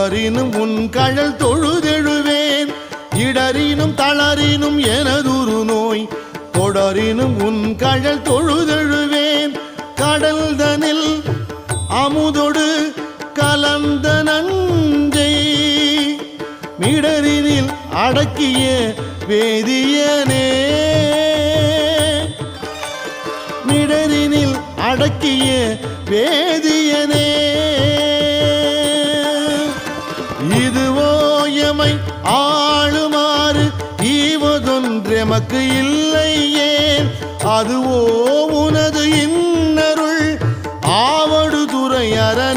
தொடரினும் உன் கழல் தொழுதெழுவேன் இடரினும் தளரினும் எனதுரு நோய் தொடரினும் உன் கழல் தொழுதெழுவேன் கடல் தனில் அமுதொடு கலந்த நஞ்சை மிடரினில் அடக்கிய வேதியனே மிடரினில் அடக்கிய வேதியனே இதுவோ எமை ஆளுமாறு ஈவதொன்றெமக்கு இல்லையே அதுவோ உனது இன்னருள் ஆவடு துறை அரண்